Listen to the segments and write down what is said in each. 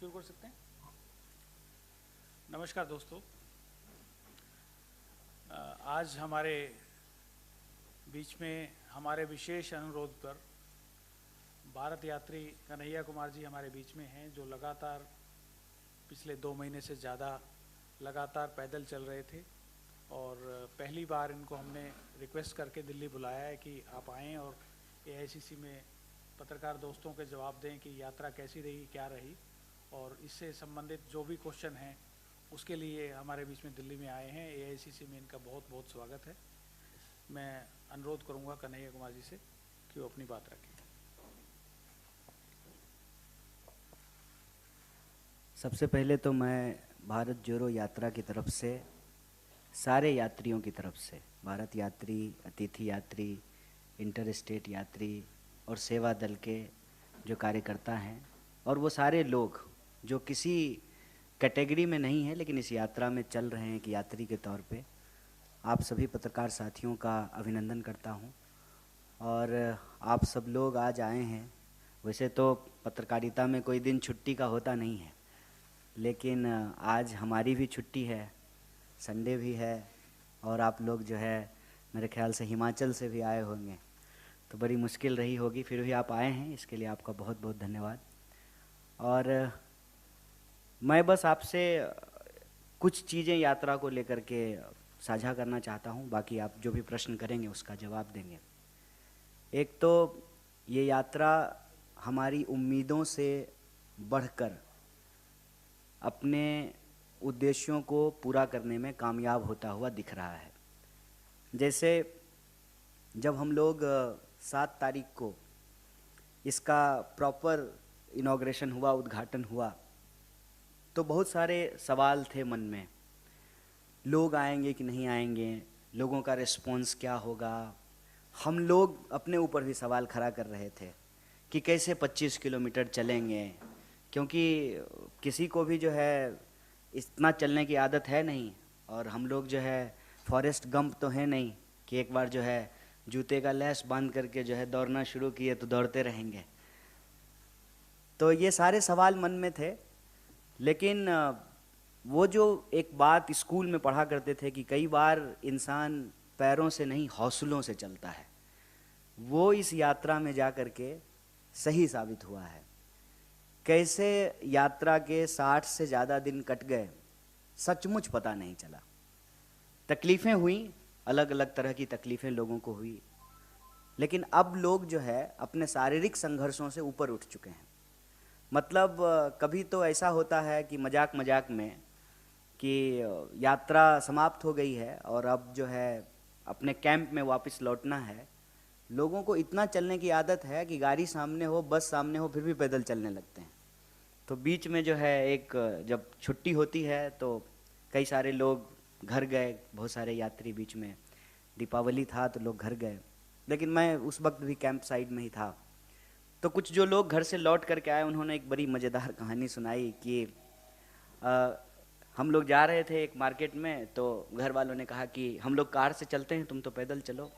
शुरू कर सकते हैं। नमस्कार दोस्तों, आज हमारे बीच में हमारे विशेष अनुरोध पर भारत यात्री कन्हैया कुमार जी हमारे बीच में हैं, जो लगातार पिछले 2 महीने से ज़्यादा लगातार पैदल चल रहे थे और पहली बार इनको हमने रिक्वेस्ट करके दिल्ली बुलाया है कि आप आएँ और एआईसीसी में पत्रकार दोस्तों के जवाब दें कि यात्रा कैसी रही, क्या रही, और इससे संबंधित जो भी क्वेश्चन हैं उसके लिए हमारे बीच में दिल्ली में आए हैं। एआईसीसी में इनका बहुत बहुत स्वागत है। मैं अनुरोध करूंगा कन्हैया कुमार जी से कि वो अपनी बात रखें। सबसे पहले तो मैं भारत जोड़ो यात्रा की तरफ से सारे यात्रियों की तरफ से, भारत यात्री, अतिथि यात्री, इंटर स्टेट यात्री और सेवा दल के जो कार्यकर्ता हैं और वो सारे लोग जो किसी कैटेगरी में नहीं है लेकिन इस यात्रा में चल रहे हैं कि यात्री के तौर पे, आप सभी पत्रकार साथियों का अभिनंदन करता हूं। और आप सब लोग आज आए हैं। वैसे तो पत्रकारिता में कोई दिन छुट्टी का होता नहीं है, लेकिन आज हमारी भी छुट्टी है, संडे भी है, और आप लोग जो है मेरे ख्याल से हिमाचल से भी आए होंगे, तो बड़ी मुश्किल रही होगी, फिर भी आप आए हैं, इसके लिए आपका बहुत बहुत धन्यवाद। और मैं बस आपसे कुछ चीज़ें यात्रा को लेकर के साझा करना चाहता हूं, बाकी आप जो भी प्रश्न करेंगे उसका जवाब देंगे। एक तो ये यात्रा हमारी उम्मीदों से बढ़कर अपने उद्देश्यों को पूरा करने में कामयाब होता हुआ दिख रहा है। जैसे जब हम लोग 7 तारीख को इसका प्रॉपर इनॉग्रेशन हुआ, उद्घाटन हुआ, तो बहुत सारे सवाल थे मन में। लोग आएंगे कि नहीं आएंगे, लोगों का रिस्पॉन्स क्या होगा। हम लोग अपने ऊपर भी सवाल खड़ा कर रहे थे कि कैसे 25 किलोमीटर चलेंगे, क्योंकि किसी को भी जो है इतना चलने की आदत है नहीं, और हम लोग जो है फॉरेस्ट गंप तो है नहीं कि एक बार जो है जूते का लैस बांध करके जो है दौड़ना शुरू किए तो दौड़ते रहेंगे। तो ये सारे सवाल मन में थे। लेकिन वो जो एक बात स्कूल में पढ़ा करते थे कि कई बार इंसान पैरों से नहीं हौसलों से चलता है, वो इस यात्रा में जा कर के सही साबित हुआ है। कैसे यात्रा के 60 से ज़्यादा दिन कट गए, सचमुच पता नहीं चला। तकलीफ़ें हुई, अलग अलग तरह की तकलीफ़ें लोगों को हुई, लेकिन अब लोग जो है अपने शारीरिक संघर्षों से ऊपर उठ चुके हैं। मतलब कभी तो ऐसा होता है कि मजाक मजाक में कि यात्रा समाप्त हो गई है और अब जो है अपने कैंप में वापस लौटना है। लोगों को इतना चलने की आदत है कि गाड़ी सामने हो, बस सामने हो, फिर भी पैदल चलने लगते हैं। तो बीच में जो है एक जब छुट्टी होती है तो कई सारे लोग घर गए, बहुत सारे यात्री बीच में, दीपावली था तो लोग घर गए, लेकिन मैं उस वक्त भी कैंप साइड में ही था। तो कुछ जो लोग घर से लौट करके आए, उन्होंने एक बड़ी मज़ेदार कहानी सुनाई कि हम लोग जा रहे थे एक मार्केट में, तो घर वालों ने कहा कि हम लोग कार से चलते हैं, तुम तो पैदल चलो,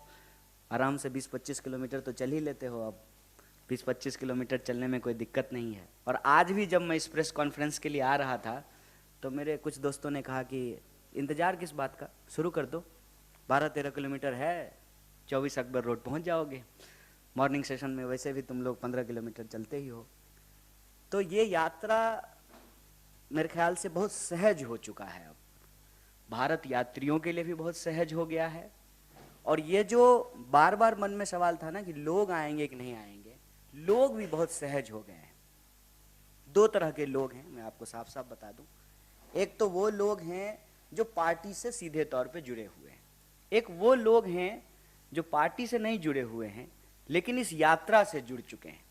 आराम से 20-25 किलोमीटर तो चल ही लेते हो, अब 20-25 किलोमीटर चलने में कोई दिक्कत नहीं है। और आज भी जब मैं इस प्रेस कॉन्फ्रेंस के लिए आ रहा था तो मेरे कुछ दोस्तों ने कहा कि इंतज़ार किस बात का, शुरू कर दो, 12-13 किलोमीटर है, 24 अकबर रोड पहुँच जाओगे, मॉर्निंग सेशन में वैसे भी तुम लोग 15 किलोमीटर चलते ही हो। तो ये यात्रा मेरे ख्याल से बहुत सहज हो चुका है, अब भारत यात्रियों के लिए भी बहुत सहज हो गया है। और ये जो बार बार मन में सवाल था ना कि लोग आएंगे कि नहीं आएंगे, लोग भी बहुत सहज हो गए हैं। 2 तरह के लोग हैं, मैं आपको साफ साफ बता दूं। एक तो वो लोग हैं जो पार्टी से सीधे तौर पे जुड़े हुए हैं, एक वो लोग हैं जो पार्टी से नहीं जुड़े हुए हैं लेकिन इस यात्रा से जुड़ चुके हैं।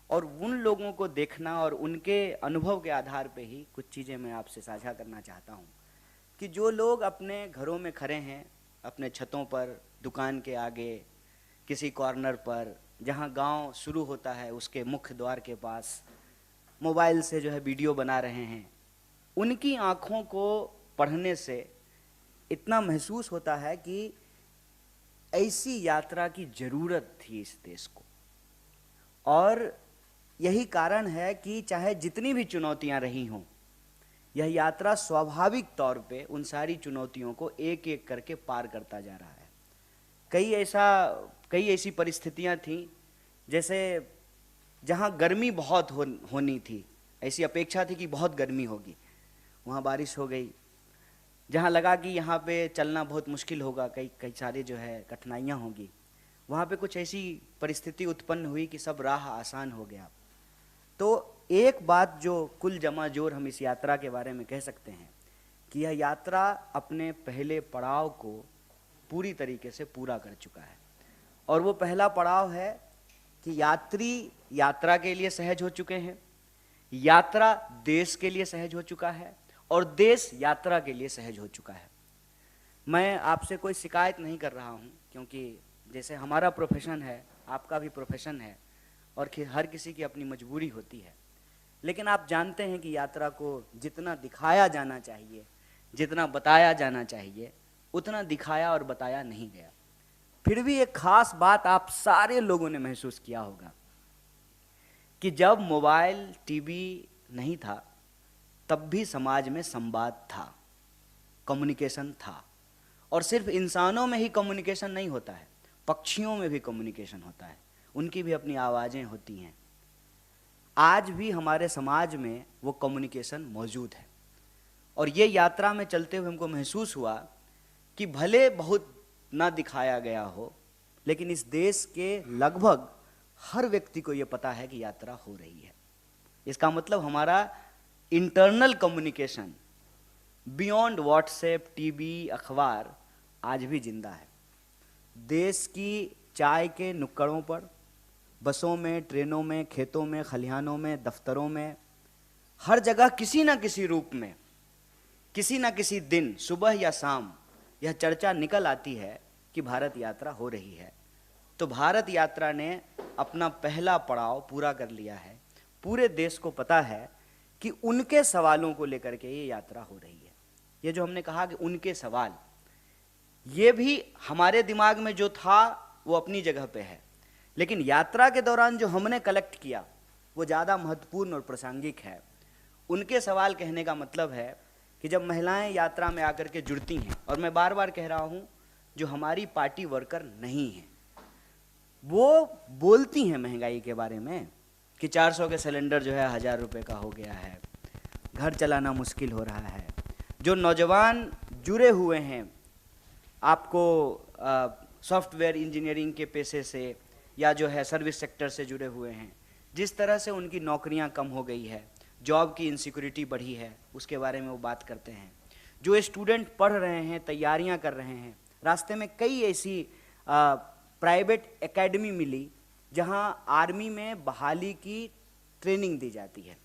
और उन लोगों को देखना और उनके अनुभव के आधार पे ही कुछ चीज़ें मैं आपसे साझा करना चाहता हूँ कि जो लोग अपने घरों में खड़े हैं, अपने छतों पर, दुकान के आगे, किसी कॉर्नर पर, जहाँ गांव शुरू होता है उसके मुख्य द्वार के पास, मोबाइल से जो है वीडियो बना रहे हैं, उनकी आँखों को पढ़ने से इतना महसूस होता है कि ऐसी यात्रा की ज़रूरत थी इस देश को। और यही कारण है कि चाहे जितनी भी चुनौतियां रही हों, यह यात्रा स्वाभाविक तौर पे उन सारी चुनौतियों को एक एक करके पार करता जा रहा है। कई ऐसी परिस्थितियां थीं, जैसे जहां गर्मी बहुत होनी थी, ऐसी अपेक्षा थी कि बहुत गर्मी होगी, वहां बारिश हो गई। जहां लगा कि यहाँ पे चलना बहुत मुश्किल होगा, कई कई सारे जो है कठिनाइयाँ होंगी, वहाँ पे कुछ ऐसी परिस्थिति उत्पन्न हुई कि सब राह आसान हो गया। तो एक बात जो कुल जमा जोर हम इस यात्रा के बारे में कह सकते हैं कि यह यात्रा अपने पहले पड़ाव को पूरी तरीके से पूरा कर चुका है। और वो पहला पड़ाव है कि यात्री यात्रा के लिए सहज हो चुके हैं, यात्रा देश के लिए सहज हो चुका है, और देश यात्रा के लिए सहज हो चुका है। मैं आपसे कोई शिकायत नहीं कर रहा हूँ, क्योंकि जैसे हमारा प्रोफेशन है, आपका भी प्रोफेशन है, और हर किसी की अपनी मजबूरी होती है। लेकिन आप जानते हैं कि यात्रा को जितना दिखाया जाना चाहिए, जितना बताया जाना चाहिए, उतना दिखाया और बताया नहीं गया। फिर भी एक खास बात आप सारे लोगों ने महसूस किया होगा कि जब मोबाइल टीवी नहीं था, तब भी समाज में संवाद था, कम्युनिकेशन था। और सिर्फ इंसानों में ही कम्युनिकेशन नहीं होता है, पक्षियों में भी कम्युनिकेशन होता है, उनकी भी अपनी आवाज़ें होती हैं। आज भी हमारे समाज में वो कम्युनिकेशन मौजूद है। और ये यात्रा में चलते हुए हमको महसूस हुआ कि भले बहुत ना दिखाया गया हो, लेकिन इस देश के लगभग हर व्यक्ति को ये पता है कि यात्रा हो रही है। इसका मतलब हमारा internal communication beyond WhatsApp, TV, अखबार आज भी जिंदा है। देश की चाय के नुक्कड़ों पर, बसों में, ट्रेनों में, खेतों में, खलिहानों में, दफ्तरों में, हर जगह किसी ना किसी रूप में, किसी ना किसी दिन, सुबह या शाम, यह चर्चा निकल आती है कि भारत यात्रा हो रही है। तो भारत यात्रा ने अपना पहला पड़ाव पूरा कर लिया है। पूरे देश को पता है कि उनके सवालों को लेकर के ये यात्रा हो रही है। ये जो हमने कहा कि उनके सवाल, ये भी हमारे दिमाग में जो था वो अपनी जगह पे है, लेकिन यात्रा के दौरान जो हमने कलेक्ट किया वो ज़्यादा महत्वपूर्ण और प्रासंगिक है। उनके सवाल कहने का मतलब है कि जब महिलाएं यात्रा में आकर के जुड़ती हैं, और मैं बार बार कह रहा हूँ, जो हमारी पार्टी वर्कर नहीं हैं, वो बोलती हैं महंगाई के बारे में कि 400 के सिलेंडर जो है 1000 रुपये का हो गया है, घर चलाना मुश्किल हो रहा है। जो नौजवान जुड़े हुए हैं आपको सॉफ्टवेयर इंजीनियरिंग के पेशे से, या जो है सर्विस सेक्टर से जुड़े हुए हैं, जिस तरह से उनकी नौकरियां कम हो गई है, जॉब की इनसिक्योरिटी बढ़ी है, उसके बारे में वो बात करते हैं। जो स्टूडेंट पढ़ रहे हैं, तैयारियां कर रहे हैं, रास्ते में कई ऐसी प्राइवेट एकेडमी मिली जहां आर्मी में बहाली की ट्रेनिंग दी जाती है।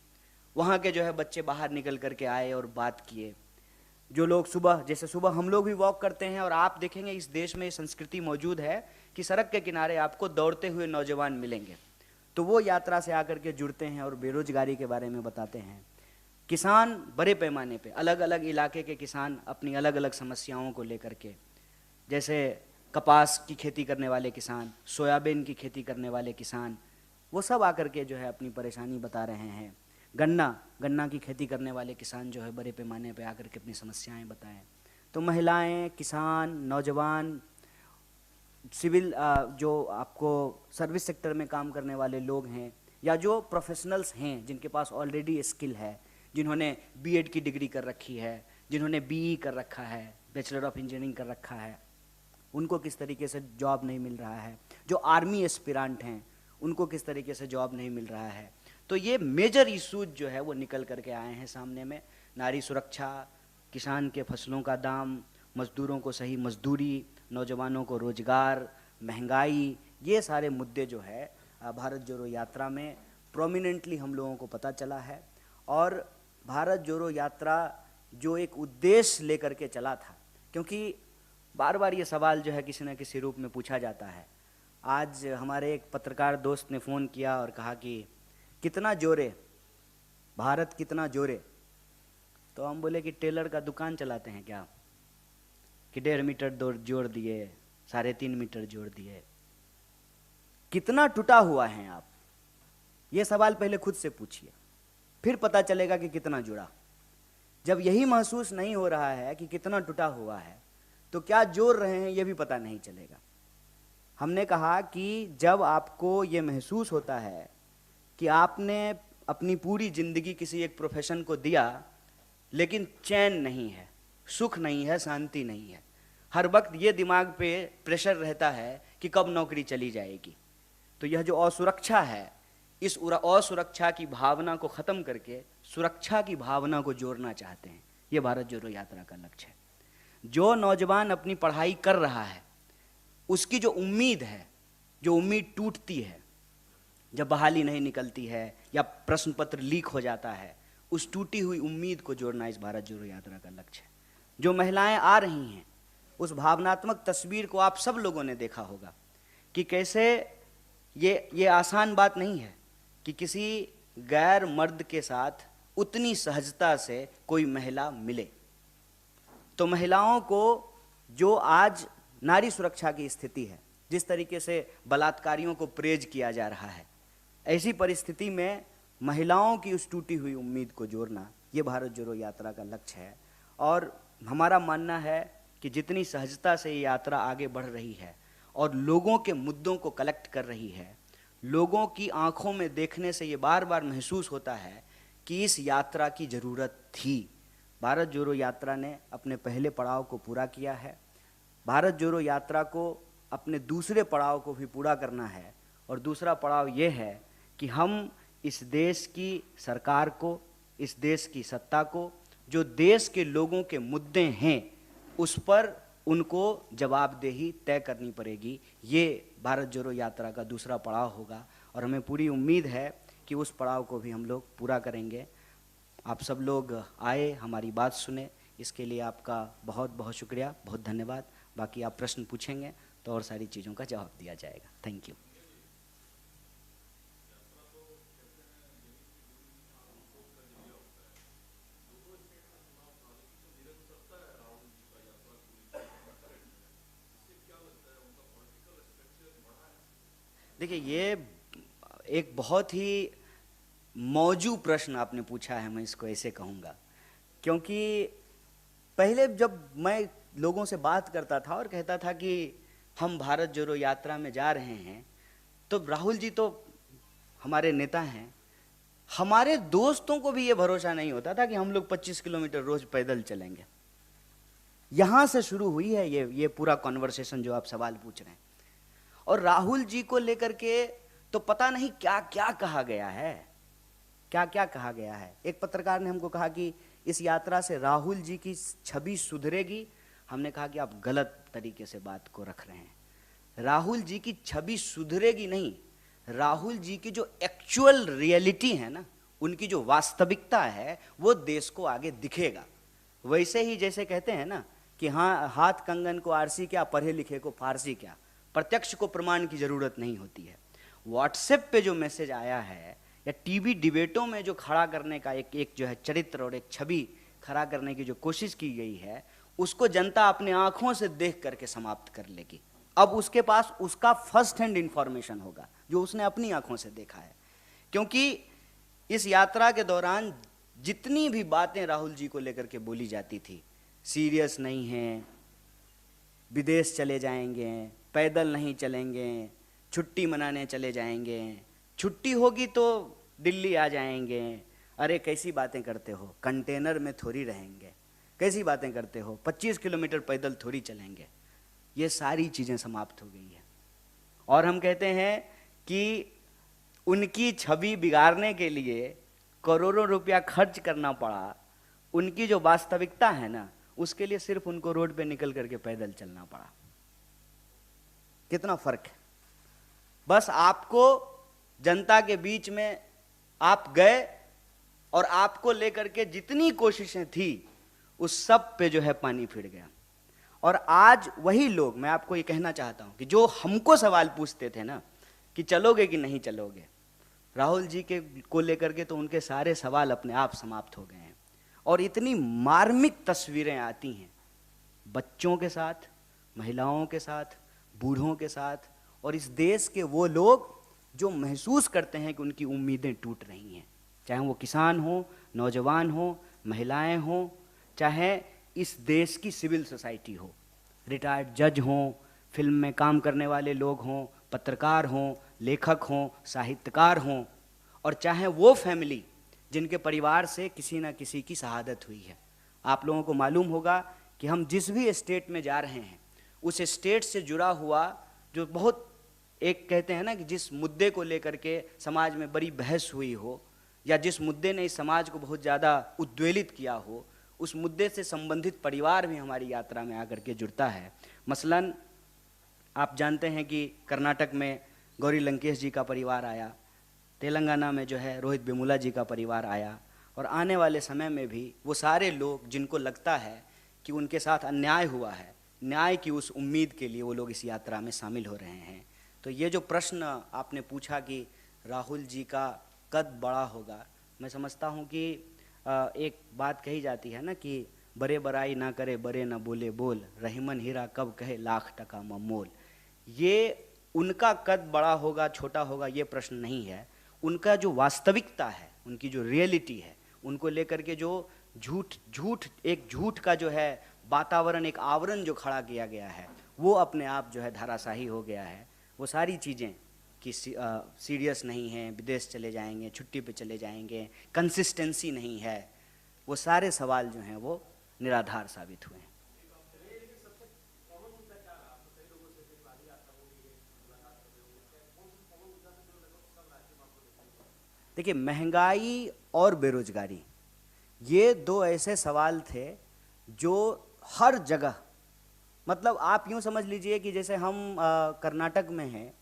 वहाँ के जो है बच्चे बाहर निकल करके आए और बात किए। जो लोग सुबह, जैसे सुबह हम लोग भी वॉक करते हैं, और आप देखेंगे इस देश में संस्कृति मौजूद है कि सड़क के किनारे आपको दौड़ते हुए नौजवान मिलेंगे। तो वो यात्रा से आकर के जुड़ते हैं और बेरोजगारी के बारे में बताते हैं। किसान बड़े पैमाने पे, अलग अलग इलाके के किसान अपनी अलग अलग समस्याओं को लेकर के, जैसे कपास की खेती करने वाले किसान, सोयाबीन की खेती करने वाले किसान, वो सब आकर के जो है अपनी परेशानी बता रहे हैं। गन्ना की खेती करने वाले किसान जो है बड़े पैमाने पे आकर के अपनी समस्याएं बताएं। तो महिलाएं, किसान, नौजवान, सिविल जो आपको सर्विस सेक्टर में काम करने वाले लोग हैं, या जो प्रोफेशनल्स हैं जिनके पास ऑलरेडी स्किल है, जिन्होंने बीएड की डिग्री कर रखी है, जिन्होंने बीई कर रखा है, बैचलर ऑफ इंजीनियरिंग कर रखा है, उनको किस तरीके से जॉब नहीं मिल रहा है। जो आर्मी एस्पिरेंट हैं उनको किस तरीके से जॉब नहीं मिल रहा है। तो ये मेजर इशूज जो है वो निकल करके आए हैं सामने में। नारी सुरक्षा, किसान के फसलों का दाम, मजदूरों को सही मजदूरी, नौजवानों को रोजगार, महंगाई, ये सारे मुद्दे जो है भारत जोड़ो यात्रा में प्रोमिनेंटली हम लोगों को पता चला है। और भारत जोड़ो यात्रा जो एक उद्देश्य लेकर के चला था, क्योंकि बार बार ये सवाल जो है किसी न किसी रूप में पूछा जाता है। आज हमारे एक पत्रकार दोस्त ने फ़ोन किया और कहा कि कितना जोरे, भारत कितना जोरे। तो हम बोले कि टेलर का दुकान चलाते हैं क्या, कि 1.5 मीटर जोड़ दिए, 3.5 मीटर जोड़ दिए। कितना टूटा हुआ है आप, ये सवाल पहले खुद से पूछिए, फिर पता चलेगा कि कितना जुड़ा। जब यही महसूस नहीं हो रहा है कि कितना टूटा हुआ है, तो क्या जोड़ रहे हैं ये भी पता नहीं चलेगा। हमने कहा कि जब आपको ये महसूस होता है कि आपने अपनी पूरी जिंदगी किसी एक प्रोफेशन को दिया, लेकिन चैन नहीं है, सुख नहीं है, शांति नहीं है, हर वक्त ये दिमाग पे प्रेशर रहता है कि कब नौकरी चली जाएगी, तो यह जो असुरक्षा है, इस असुरक्षा की भावना को खत्म करके सुरक्षा की भावना को जोड़ना चाहते हैं। ये भारत जोड़ो यात्रा का लक्ष्य है। जो नौजवान अपनी पढ़ाई कर रहा है, उसकी जो उम्मीद है, जो उम्मीद टूटती है जब बहाली नहीं निकलती है या प्रश्न पत्र लीक हो जाता है, उस टूटी हुई उम्मीद को जोड़ना इस भारत जोड़ो यात्रा का लक्ष्य है। जो महिलाएं आ रही हैं, उस भावनात्मक तस्वीर को आप सब लोगों ने देखा होगा कि कैसे ये आसान बात नहीं है कि किसी गैर मर्द के साथ उतनी सहजता से कोई महिला मिले। तो महिलाओं को जो आज नारी सुरक्षा की स्थिति है, जिस तरीके से बलात्कारियों को प्रेज किया जा रहा है, ऐसी परिस्थिति में महिलाओं की उस टूटी हुई उम्मीद को जोड़ना ये भारत जोड़ो यात्रा का लक्ष्य है। और हमारा मानना है कि जितनी सहजता से ये यात्रा आगे बढ़ रही है और लोगों के मुद्दों को कलेक्ट कर रही है, लोगों की आंखों में देखने से ये बार बार महसूस होता है कि इस यात्रा की ज़रूरत थी। भारत जोड़ो यात्रा ने अपने पहले पड़ाव को पूरा किया है। भारत जोड़ो यात्रा को अपने दूसरे पड़ाव को भी पूरा करना है, और दूसरा पड़ाव ये है कि हम इस देश की सरकार को, इस देश की सत्ता को, जो देश के लोगों के मुद्दे हैं, उस पर उनको जवाबदेही तय करनी पड़ेगी। ये भारत जोड़ो यात्रा का दूसरा पड़ाव होगा, और हमें पूरी उम्मीद है कि उस पड़ाव को भी हम लोग पूरा करेंगे। आप सब लोग आए, हमारी बात सुने, इसके लिए आपका बहुत बहुत शुक्रिया, बहुत धन्यवाद। बाकी आप प्रश्न पूछेंगे तो और सारी चीज़ों का जवाब दिया जाएगा। Thank you. देखिए, ये एक बहुत ही मौजू प्रश्न आपने पूछा है, मैं इसको ऐसे कहूँगा, क्योंकि पहले जब मैं लोगों से बात करता था और कहता था कि हम भारत जोड़ो यात्रा में जा रहे हैं, तो राहुल जी तो हमारे नेता हैं, हमारे दोस्तों को भी ये भरोसा नहीं होता था कि हम लोग 25 किलोमीटर रोज पैदल चलेंगे। यहाँ से शुरू हुई है ये पूरा कॉन्वर्सेशन जो आप सवाल पूछ रहे हैं। और राहुल जी को लेकर के तो पता नहीं क्या क्या कहा गया है, क्या क्या कहा गया है। एक पत्रकार ने हमको कहा कि इस यात्रा से राहुल जी की छवि सुधरेगी। हमने कहा कि आप गलत तरीके से बात को रख रहे हैं। राहुल जी की छवि सुधरेगी नहीं, राहुल जी की जो एक्चुअल रियलिटी है ना, उनकी जो वास्तविकता है, वो देश को आगे दिखेगा। वैसे ही जैसे कहते हैं ना कि हाँ, हाथ कंगन को आरसी क्या, पढ़े लिखे को फारसी क्या, प्रत्यक्ष को प्रमाण की जरूरत नहीं होती है। व्हाट्सएप पे जो मैसेज आया है या टीवी डिबेटों में जो खड़ा करने का एक जो है चरित्र और एक छवि खड़ा करने की जो कोशिश की गई है, उसको जनता अपने आंखों से देख करके समाप्त कर लेगी। अब उसके पास उसका फर्स्ट हैंड इंफॉर्मेशन होगा जो उसने अपनी आंखों से देखा है। क्योंकि इस यात्रा के दौरान जितनी भी बातें राहुल जी को लेकर के बोली जाती थी, सीरियस नहीं है, विदेश चले जाएंगे, पैदल नहीं चलेंगे, छुट्टी मनाने चले जाएंगे, छुट्टी होगी तो दिल्ली आ जाएंगे, अरे कैसी बातें करते हो, कंटेनर में थोड़ी रहेंगे, कैसी बातें करते हो, 25 किलोमीटर पैदल थोड़ी चलेंगे। ये सारी चीज़ें समाप्त हो गई हैं। और हम कहते हैं कि उनकी छवि बिगाड़ने के लिए करोड़ों रुपया खर्च करना पड़ा। उनकी जो वास्तविकता है ना, उसके लिए सिर्फ उनको रोड पे निकल करके पैदल चलना पड़ा। कितना फर्क है। बस आपको जनता के बीच में आप गए और आपको लेकर के जितनी कोशिशें थी उस सब पे जो है पानी फिर गया। और आज वही लोग, मैं आपको ये कहना चाहता हूं कि जो हमको सवाल पूछते थे ना कि चलोगे कि नहीं चलोगे, राहुल जी के को लेकर के तो उनके सारे सवाल अपने आप समाप्त हो गए हैं। और इतनी मार्मिक तस्वीरें आती हैं बच्चों के साथ, महिलाओं के साथ, बूढ़ों के साथ, और इस देश के वो लोग जो महसूस करते हैं कि उनकी उम्मीदें टूट रही हैं, चाहे वो किसान हो, नौजवान हो, महिलाएं हो, चाहे इस देश की सिविल सोसाइटी हो, रिटायर्ड जज हों, फिल्म में काम करने वाले लोग हों, पत्रकार हों, लेखक हों, साहित्यकार हों, और चाहे वो फैमिली जिनके परिवार से किसी न किसी की शहादत हुई है। आप लोगों को मालूम होगा कि हम जिस भी स्टेट में जा रहे हैं उस स्टेट से जुड़ा हुआ जो बहुत एक कहते हैं ना कि जिस मुद्दे को लेकर के समाज में बड़ी बहस हुई हो या जिस मुद्दे ने इस समाज को बहुत ज़्यादा उद्वेलित किया हो, उस मुद्दे से संबंधित परिवार भी हमारी यात्रा में आकर के जुड़ता है। मसलन आप जानते हैं कि कर्नाटक में गौरी लंकेश जी का परिवार आया, तेलंगाना में जो है रोहित वेमुला जी का परिवार आया, और आने वाले समय में भी वो सारे लोग जिनको लगता है कि उनके साथ अन्याय हुआ है, न्याय की उस उम्मीद के लिए वो लोग इस यात्रा में शामिल हो रहे हैं। तो ये जो प्रश्न आपने पूछा कि राहुल जी का कद बड़ा होगा, मैं समझता हूँ कि एक बात कही जाती है ना कि बड़े बड़ाई ना करे बड़े ना बोले बोल, रहीमन हीरा कब कहे लाख टका ममोल। ये उनका कद बड़ा होगा छोटा होगा ये प्रश्न नहीं है, उनका जो वास्तविकता है, उनकी जो रियलिटी है, उनको लेकर के जो झूठ का जो है वातावरण, एक आवरण जो खड़ा किया गया है, वो अपने आप जो है धराशाही हो गया है। वो सारी चीज़ें कि सीरियस नहीं है, विदेश चले जाएंगे, छुट्टी पे चले जाएंगे, कंसिस्टेंसी नहीं है, वो सारे सवाल जो हैं वो निराधार साबित हुए हैं। देखिए, महंगाई और बेरोजगारी ये दो ऐसे सवाल थे जो हर जगह, मतलब आप यूँ समझ लीजिए कि जैसे हम कर्नाटक में हैं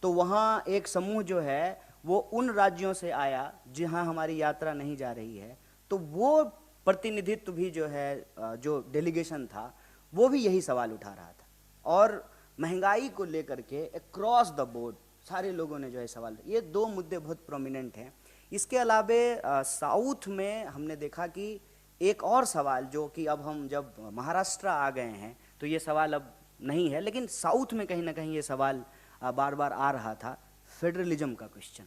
तो वहाँ एक समूह जो है वो उन राज्यों से आया जहाँ हमारी यात्रा नहीं जा रही है, तो वो प्रतिनिधित्व भी जो है जो डेलीगेशन था वो भी यही सवाल उठा रहा था, और महंगाई को लेकर के अक्रॉस द बोर्ड सारे लोगों ने जो है सवाल, ये दो मुद्दे बहुत प्रोमिनेंट हैं। इसके अलावे साउथ में हमने देखा कि एक और सवाल जो कि अब हम जब महाराष्ट्र आ गए हैं तो ये सवाल अब नहीं है, लेकिन साउथ में कहीं ना कहीं ये सवाल बार बार आ रहा था, फेडरलिज्म का क्वेश्चन।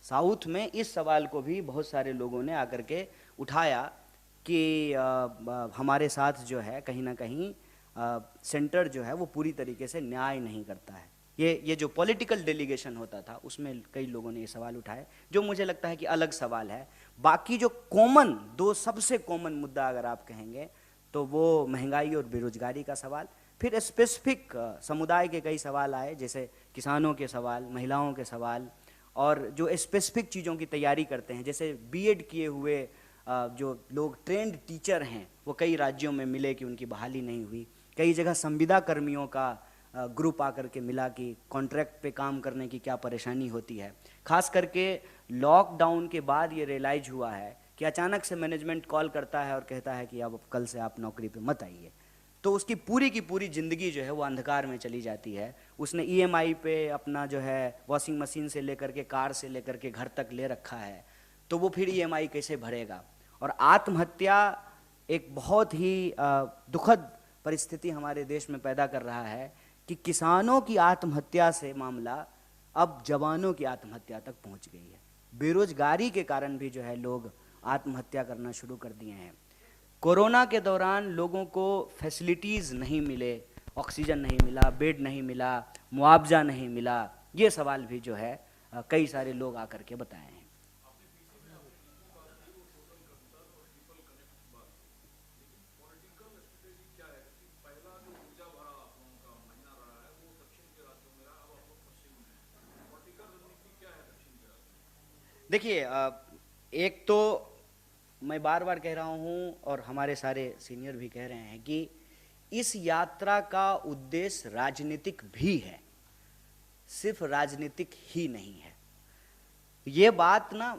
साउथ में इस सवाल को भी बहुत सारे लोगों ने आकर के उठाया कि हमारे साथ जो है कहीं ना कहीं सेंटर जो है वो पूरी तरीके से न्याय नहीं करता है। ये जो पॉलिटिकल डेलीगेशन होता था उसमें कई लोगों ने ये सवाल उठाए, जो मुझे लगता है कि अलग सवाल है। बाकी जो कॉमन दो सबसे कॉमन मुद्दा अगर आप कहेंगे तो वो महंगाई और बेरोजगारी का सवाल, फिर स्पेसिफिक समुदाय के कई सवाल आए, जैसे किसानों के सवाल, महिलाओं के सवाल, और जो स्पेसिफिक चीज़ों की तैयारी करते हैं, जैसे बीएड किए हुए जो लोग ट्रेंड टीचर हैं वो कई राज्यों में मिले कि उनकी बहाली नहीं हुई। कई जगह संविदा कर्मियों का ग्रुप आकर के मिला कि कॉन्ट्रैक्ट पे काम करने की क्या परेशानी होती है। खास करके लॉकडाउन के बाद ये रियलाइज हुआ है कि अचानक से मैनेजमेंट कॉल करता है और कहता है कि अब कल से आप नौकरी पे मत आइए, तो उसकी पूरी की पूरी ज़िंदगी जो है वो अंधकार में चली जाती है। उसने ईएमआई पे अपना जो है वॉशिंग मशीन से लेकर के कार से लेकर के घर तक ले रखा है, तो वो फिर ईएमआई कैसे भरेगा। और आत्महत्या एक बहुत ही दुखद परिस्थिति हमारे देश में पैदा कर रहा है कि किसानों की आत्महत्या से मामला अब जवानों की आत्महत्या तक पहुंच गई है। बेरोजगारी के कारण भी जो है लोग आत्महत्या करना शुरू कर दिए हैं। कोरोना के दौरान लोगों को फैसिलिटीज़ नहीं मिले, ऑक्सीजन नहीं मिला, बेड नहीं मिला, मुआवजा नहीं मिला, ये सवाल भी जो है कई सारे लोग आकर के बताए हैं। देखिए, एक तो मैं बार बार कह रहा हूँ और हमारे सारे सीनियर भी कह रहे हैं कि इस यात्रा का उद्देश्य राजनीतिक भी है, सिर्फ राजनीतिक ही नहीं है। ये बात ना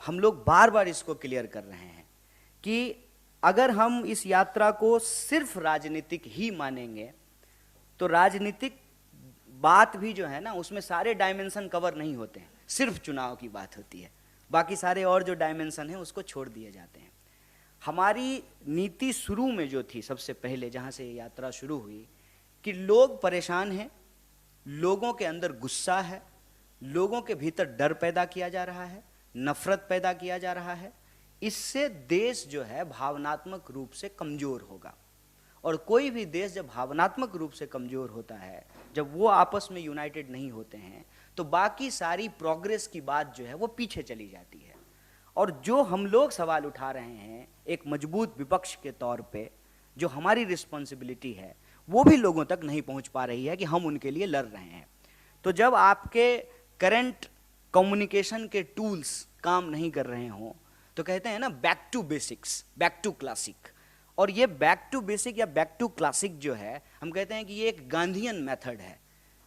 हम लोग बार बार इसको क्लियर कर रहे हैं कि अगर हम इस यात्रा को सिर्फ राजनीतिक ही मानेंगे तो राजनीतिक बात भी जो है ना उसमें सारे डायमेंशन कवर नहीं होते हैं, सिर्फ चुनाव की बात होती है, बाकी सारे और जो डायमेंशन है उसको छोड़ दिए जाते हैं। हमारी नीति शुरू में जो थी सबसे पहले जहाँ से यात्रा शुरू हुई कि लोग परेशान हैं, लोगों के अंदर गुस्सा है, लोगों के भीतर डर पैदा किया जा रहा है, नफरत पैदा किया जा रहा है। इससे देश जो है भावनात्मक रूप से कमजोर होगा, और कोई भी देश जब भावनात्मक रूप से कमजोर होता है, जब वो आपस में यूनाइटेड नहीं होते हैं, तो बाकी सारी प्रोग्रेस की बात जो है वो पीछे चली जाती है। और जो हम लोग सवाल उठा रहे हैं एक मजबूत विपक्ष के तौर पे, जो हमारी रिस्पॉन्सिबिलिटी है, वो भी लोगों तक नहीं पहुंच पा रही है कि हम उनके लिए लड़ रहे हैं। तो जब आपके करंट कम्युनिकेशन के टूल्स काम नहीं कर रहे हों, तो कहते हैं ना back to basics, back to classic. और ये बैक टू बेसिक या बैक टू क्लासिक जो है, हम कहते हैं कि ये एक गांधीयन मेथड है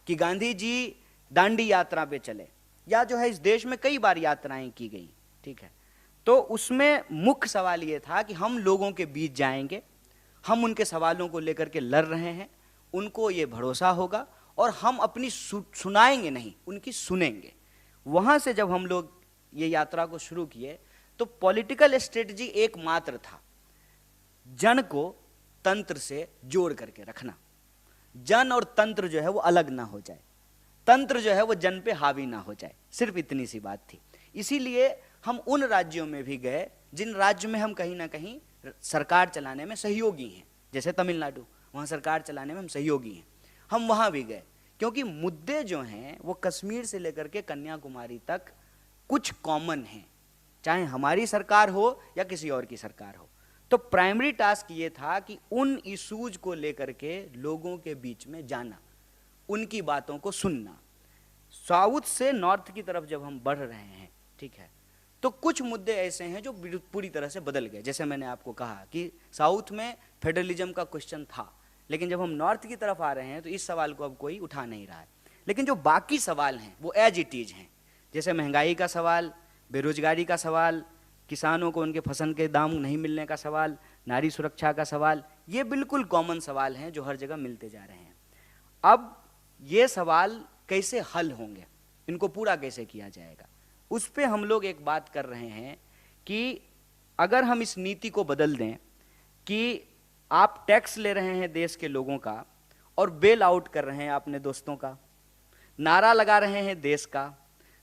कि गांधी जी दांडी यात्रा पे चले, या जो है इस देश में कई बार यात्राएं की गई, ठीक है। तो उसमें मुख्य सवाल ये था कि हम लोगों के बीच जाएंगे, हम उनके सवालों को लेकर के लड़ रहे हैं, उनको ये भरोसा होगा, और हम अपनी सुनाएंगे नहीं, उनकी सुनेंगे। वहां से जब हम लोग ये यात्रा को शुरू किए, तो पॉलिटिकल स्ट्रेटजी एकमात्र था, जन को तंत्र से जोड़ करके रखना। जन और तंत्र जो है वो अलग ना हो जाए, तंत्र जो है वो जन पे हावी ना हो जाए, सिर्फ इतनी सी बात थी। इसीलिए हम उन राज्यों में भी गए जिन राज्य में हम कहीं ना कहीं सरकार चलाने में सहयोगी हैं, जैसे तमिलनाडु, वहाँ सरकार चलाने में हम सहयोगी हैं, हम वहाँ भी गए, क्योंकि मुद्दे जो हैं वो कश्मीर से लेकर के कन्याकुमारी तक कुछ कॉमन हैं, चाहे हमारी सरकार हो या किसी और की सरकार हो। तो प्राइमरी टास्क ये था कि उन इश्यूज को लेकर के लोगों के बीच में जाना, उनकी बातों को सुनना। साउथ से नॉर्थ की तरफ जब हम बढ़ रहे हैं, ठीक है, तो कुछ मुद्दे ऐसे हैं जो पूरी तरह से बदल गए। जैसे मैंने आपको कहा कि साउथ में फेडरलिज्म का क्वेश्चन था, लेकिन जब हम नॉर्थ की तरफ आ रहे हैं तो इस सवाल को अब कोई उठा नहीं रहा है। लेकिन जो बाकी सवाल हैं वो एज इट इज हैं, जैसे महंगाई का सवाल, बेरोजगारी का सवाल, किसानों को उनके फसल के दाम नहीं मिलने का सवाल, नारी सुरक्षा का सवाल, ये बिल्कुल कॉमन सवाल हैं जो हर जगह मिलते जा रहे हैं। अब ये सवाल कैसे हल होंगे, इनको पूरा कैसे किया जाएगा, उस पे हम लोग एक बात कर रहे हैं कि अगर हम इस नीति को बदल दें कि आप टैक्स ले रहे हैं देश के लोगों का और बेल आउट कर रहे हैं अपने दोस्तों का, नारा लगा रहे हैं देश का,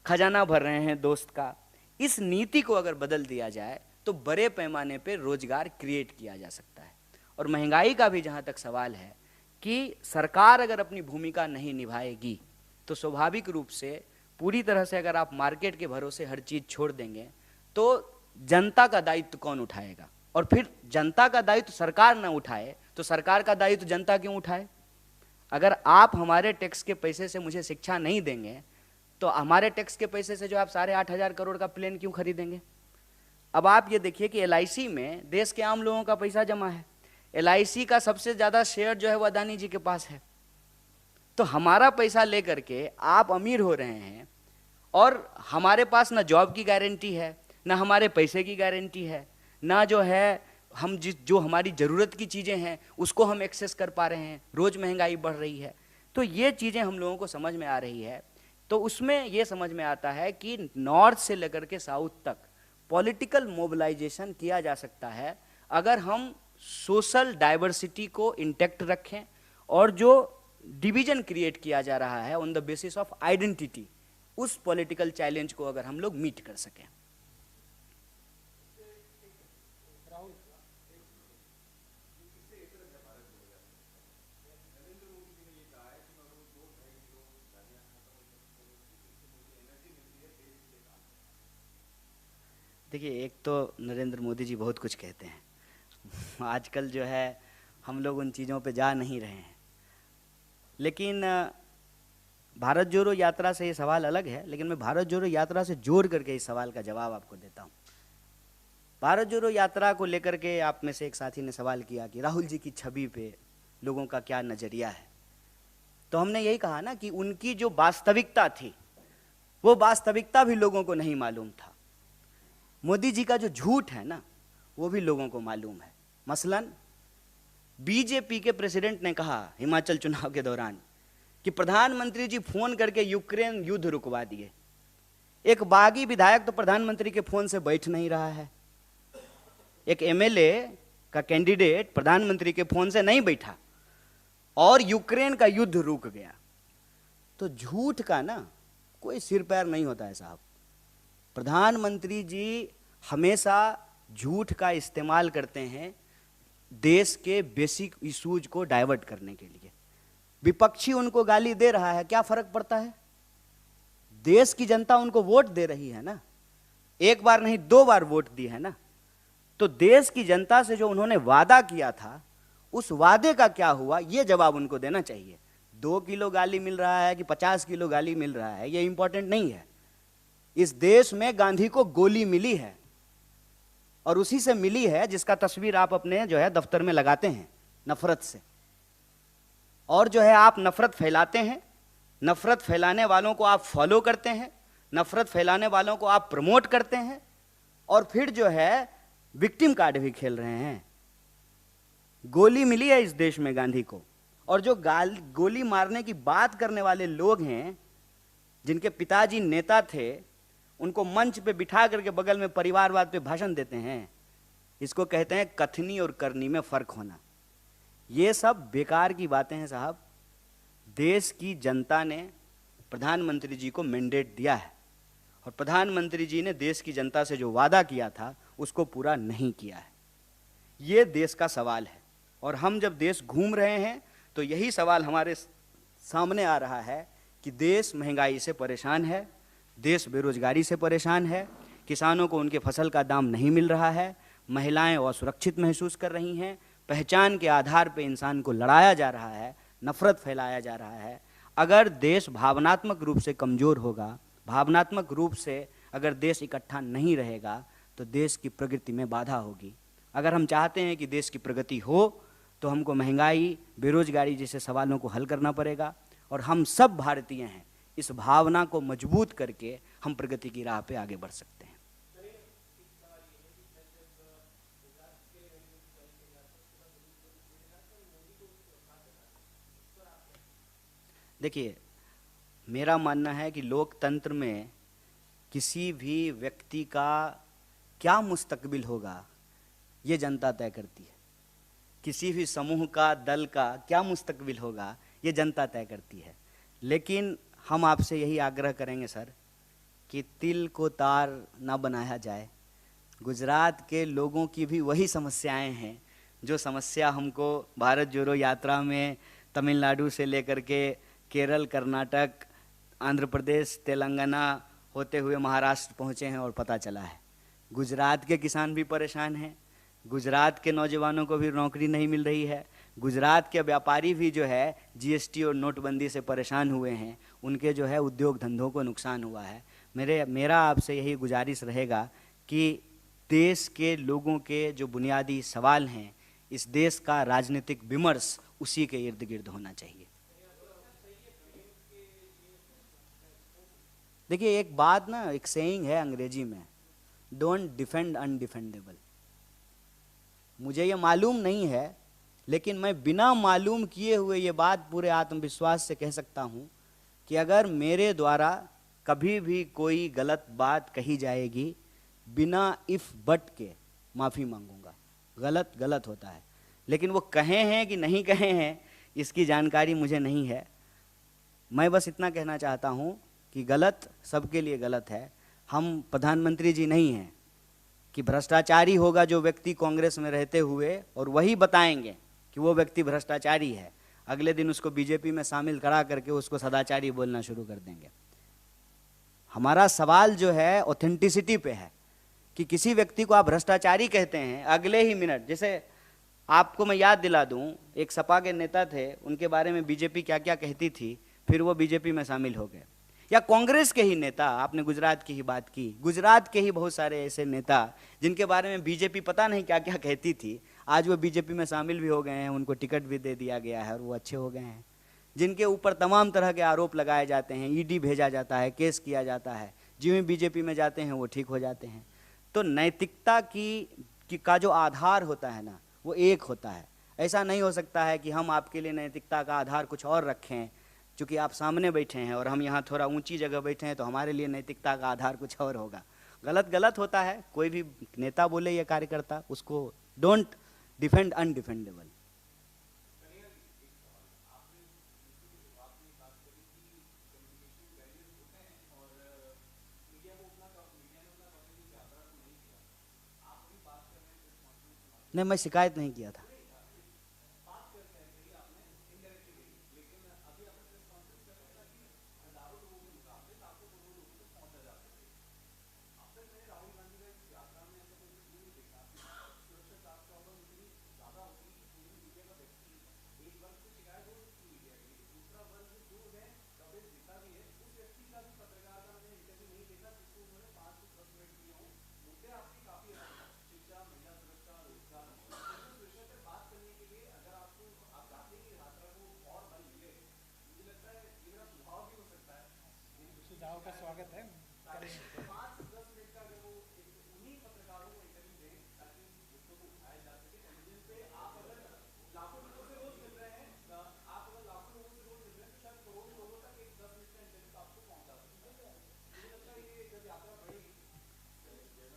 खजाना भर रहे हैं दोस्त का, इस नीति को अगर बदल दिया जाए तो बड़े पैमाने पे रोजगार क्रिएट किया जा सकता है। और महंगाई का भी जहाँ तक सवाल है कि सरकार अगर अपनी भूमिका नहीं निभाएगी तो स्वाभाविक रूप से पूरी तरह से अगर आप मार्केट के भरोसे हर चीज छोड़ देंगे तो जनता का दायित्व कौन उठाएगा, और फिर जनता का दायित्व सरकार ना उठाए तो सरकार का दायित्व जनता क्यों उठाए। अगर आप हमारे टैक्स के पैसे से मुझे शिक्षा नहीं देंगे तो हमारे टैक्स के पैसे से जो आप 8,500 करोड़ का प्लेन क्यों खरीदेंगे। अब आप ये देखिए कि LIC में देश के आम लोगों का पैसा जमा है, LIC का सबसे ज्यादा शेयर जो है वो अदानी जी के पास है। तो हमारा पैसा लेकर के आप अमीर हो रहे हैं, और हमारे पास ना जॉब की गारंटी है, ना हमारे पैसे की गारंटी है, ना जो है हम जो हमारी ज़रूरत की चीज़ें हैं उसको हम एक्सेस कर पा रहे हैं। रोज़ महंगाई बढ़ रही है, तो ये चीज़ें हम लोगों को समझ में आ रही है। तो उसमें ये समझ में आता है कि नॉर्थ से लेकर के साउथ तक पॉलिटिकल मोबिलाइजेशन किया जा सकता है अगर हम सोशल डाइवर्सिटी को इंटैक्ट रखें, और जो डिवीजन क्रिएट किया जा रहा है on the basis of identity, उस पॉलिटिकल चैलेंज को अगर हम लोग मीट कर सकें। देखिए, एक तो नरेंद्र मोदी जी बहुत कुछ कहते हैं आजकल जो है हम लोग उन चीज़ों पे जा नहीं रहे हैं, लेकिन भारत जोड़ो यात्रा से ये सवाल अलग है। लेकिन मैं भारत जोड़ो यात्रा से जोड़ करके इस सवाल का जवाब आपको देता हूँ। भारत जोड़ो यात्रा को लेकर के आप में से एक साथी ने सवाल किया कि राहुल जी की छवि पे लोगों का क्या नज़रिया है। तो हमने यही कहा ना कि उनकी जो वास्तविकता थी वो वास्तविकता भी लोगों को नहीं मालूम था। मोदी जी का जो झूठ है ना वो भी लोगों को मालूम है। मसलन बीजेपी के प्रेसिडेंट ने कहा हिमाचल चुनाव के दौरान कि प्रधानमंत्री जी फोन करके यूक्रेन युद्ध रुकवा दिए। एक बागी विधायक तो प्रधानमंत्री के फोन से बैठ नहीं रहा है, एक MLA का कैंडिडेट प्रधानमंत्री के फोन से नहीं बैठा और यूक्रेन का युद्ध रुक गया। तो झूठ का ना कोई सिर पैर नहीं होता है साहब। प्रधानमंत्री जी हमेशा झूठ का इस्तेमाल करते हैं देश के बेसिक इश्यूज को डाइवर्ट करने के लिए। विपक्षी उनको गाली दे रहा है, क्या फर्क पड़ता है? देश की जनता उनको वोट दे रही है ना, एक बार नहीं 2 बार वोट दी है ना। तो देश की जनता से जो उन्होंने वादा किया था, उस वादे का क्या हुआ, ये जवाब उनको देना चाहिए। 2 किलो गाली मिल रहा है कि 50 किलो गाली मिल रहा है, ये इंपॉर्टेंट नहीं है। इस देश में गांधी को गोली मिली है, और उसी से मिली है जिसका तस्वीर आप अपने जो है दफ्तर में लगाते हैं, नफरत से। और जो है आप नफरत फैलाते हैं, नफरत फैलाने वालों को आप फॉलो करते हैं, नफरत फैलाने वालों को आप प्रमोट करते हैं, और फिर जो है विक्टिम कार्ड भी खेल रहे हैं। गोली मिली है इस देश में गांधी को, और जो गोली मारने की बात करने वाले लोग हैं, जिनके पिताजी नेता थे, उनको मंच पे बिठा करके बगल में परिवारवाद पे भाषण देते हैं। इसको कहते हैं कथनी और करनी में फर्क होना। ये सब बेकार की बातें हैं साहब। देश की जनता ने प्रधानमंत्री जी को मैंडेट दिया है, और प्रधानमंत्री जी ने देश की जनता से जो वादा किया था उसको पूरा नहीं किया है। ये देश का सवाल है, और हम जब देश घूम रहे हैं तो यही सवाल हमारे सामने आ रहा है कि देश महंगाई से परेशान है, देश बेरोजगारी से परेशान है, किसानों को उनके फसल का दाम नहीं मिल रहा है, महिलाएं असुरक्षित महसूस कर रही हैं, पहचान के आधार पर इंसान को लड़ाया जा रहा है, नफरत फैलाया जा रहा है। अगर देश भावनात्मक रूप से कमज़ोर होगा, भावनात्मक रूप से अगर देश इकट्ठा नहीं रहेगा, तो देश की प्रगति में बाधा होगी। अगर हम चाहते हैं कि देश की प्रगति हो, तो हमको महंगाई, बेरोजगारी जैसे सवालों को हल करना पड़ेगा, और हम सब भारतीय हैं, इस भावना को मजबूत करके हम प्रगति की राह पे आगे बढ़ सकते हैं। देखिए, मेरा मानना है कि लोकतंत्र में किसी भी व्यक्ति का क्या मुस्तकबिल होगा, ये जनता तय करती है। किसी भी समूह का, दल का क्या मुस्तकबिल होगा, ये जनता तय करती है। लेकिन हम आपसे यही आग्रह करेंगे सर कि तिल को तार ना बनाया जाए। गुजरात के लोगों की भी वही समस्याएं हैं जो समस्या हमको भारत जोड़ो यात्रा में तमिलनाडु से लेकर के केरल, कर्नाटक, आंध्र प्रदेश, तेलंगाना होते हुए महाराष्ट्र पहुँचे हैं और पता चला है। गुजरात के किसान भी परेशान हैं, गुजरात के नौजवानों को भी नौकरी नहीं मिल रही है, गुजरात के व्यापारी भी जो है जीएसटी और नोटबंदी से परेशान हुए हैं, उनके जो है उद्योग धंधों को नुकसान हुआ है। मेरा आपसे यही गुजारिश रहेगा कि देश के लोगों के जो बुनियादी सवाल हैं, इस देश का राजनीतिक विमर्श उसी के इर्द गिर्द होना चाहिए। देखिए, एक बात ना, एक सेइंग है अंग्रेजी में, डोंट डिफेंड अनडिफेंडेबल। मुझे ये मालूम नहीं है, लेकिन मैं बिना मालूम किए हुए ये बात पूरे आत्मविश्वास से कह सकता हूँ कि अगर मेरे द्वारा कभी भी कोई गलत बात कही जाएगी, बिना इफ बट के माफ़ी मांगूंगा। गलत गलत होता है, लेकिन वो कहे हैं कि नहीं कहे हैं इसकी जानकारी मुझे नहीं है। मैं बस इतना कहना चाहता हूँ कि गलत सबके लिए गलत है। हम प्रधानमंत्री जी नहीं हैं कि भ्रष्टाचारी होगा जो व्यक्ति कांग्रेस में रहते हुए, और वही बताएंगे कि वो व्यक्ति भ्रष्टाचारी है, अगले दिन उसको बीजेपी में शामिल करा करके उसको सदाचारी बोलना शुरू कर देंगे। हमारा सवाल जो है ऑथेंटिसिटी पे है कि किसी व्यक्ति को आप भ्रष्टाचारी कहते हैं, अगले ही मिनट, जैसे आपको मैं याद दिला दूं, एक सपा के नेता थे, उनके बारे में बीजेपी क्या क्या कहती थी, फिर वो बीजेपी में शामिल हो गए। या कांग्रेस के ही नेता, आपने गुजरात की ही बात की, गुजरात के ही बहुत सारे ऐसे नेता जिनके बारे में बीजेपी पता नहीं क्या क्या कहती थी, आज वो बीजेपी में शामिल भी हो गए हैं, उनको टिकट भी दे दिया गया है और वो अच्छे हो गए हैं। जिनके ऊपर तमाम तरह के आरोप लगाए जाते हैं, ईडी भेजा जाता है, केस किया जाता है, जिन्हें बीजेपी में जाते हैं वो ठीक हो जाते हैं। तो नैतिकता का जो आधार होता है ना, वो एक होता है। ऐसा नहीं हो सकता है कि हम आपके लिए नैतिकता का आधार कुछ और रखें, क्योंकि आप सामने बैठे हैं और हम यहाँ थोड़ा ऊंची जगह बैठे हैं, तो हमारे लिए नैतिकता का आधार कुछ और होगा। गलत गलत होता है, कोई भी नेता बोले या कार्यकर्ता, उसको डोंट डिफेंड अनडिफेंडेबल। नहीं, मैं शिकायत नहीं किया था। सुझाव का स्वागत है, करेंगे।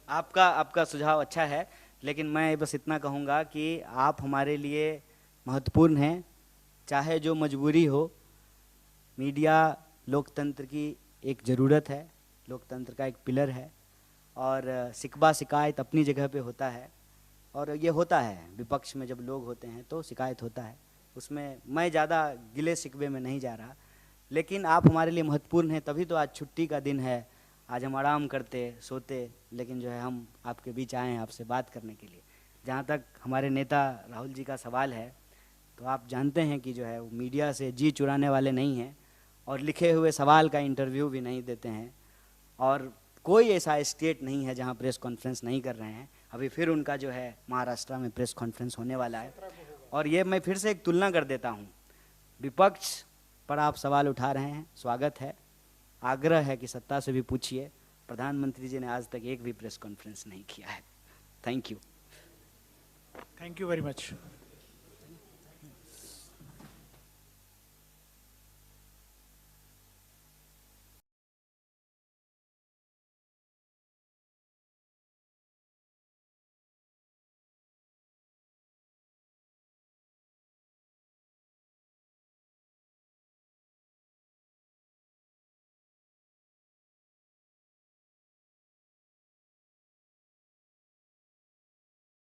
आपका आपका सुझाव अच्छा है, लेकिन मैं बस इतना कहूँगा कि आप हमारे लिए महत्वपूर्ण हैं, चाहे जो मजबूरी हो। मीडिया लोकतंत्र की एक ज़रूरत है, लोकतंत्र का एक पिलर है, और शिकवा शिकायत अपनी जगह पे होता है, और ये होता है विपक्ष में जब लोग होते हैं तो शिकायत होता है, उसमें मैं ज़्यादा गिले शिकवे में नहीं जा रहा। लेकिन आप हमारे लिए महत्वपूर्ण हैं, तभी तो आज छुट्टी का दिन है, आज हम आराम करते सोते, लेकिन जो है हम आपके बीच आए हैं आपसे बात करने के लिए। जहाँ तक हमारे नेता राहुल जी का सवाल है, तो आप जानते हैं कि जो है वो मीडिया से जी चुराने वाले नहीं हैं, और लिखे हुए सवाल का इंटरव्यू भी नहीं देते हैं, और कोई ऐसा स्टेट नहीं है जहाँ प्रेस कॉन्फ्रेंस नहीं कर रहे हैं। अभी फिर उनका जो है महाराष्ट्र में प्रेस कॉन्फ्रेंस होने वाला है। और ये मैं फिर से एक तुलना कर देता हूँ, विपक्ष पर आप सवाल उठा रहे हैं, स्वागत है, आग्रह है कि सत्ता से भी पूछिए। प्रधानमंत्री जी ने आज तक एक भी प्रेस कॉन्फ्रेंस नहीं किया है। Thank you. Thank you very much.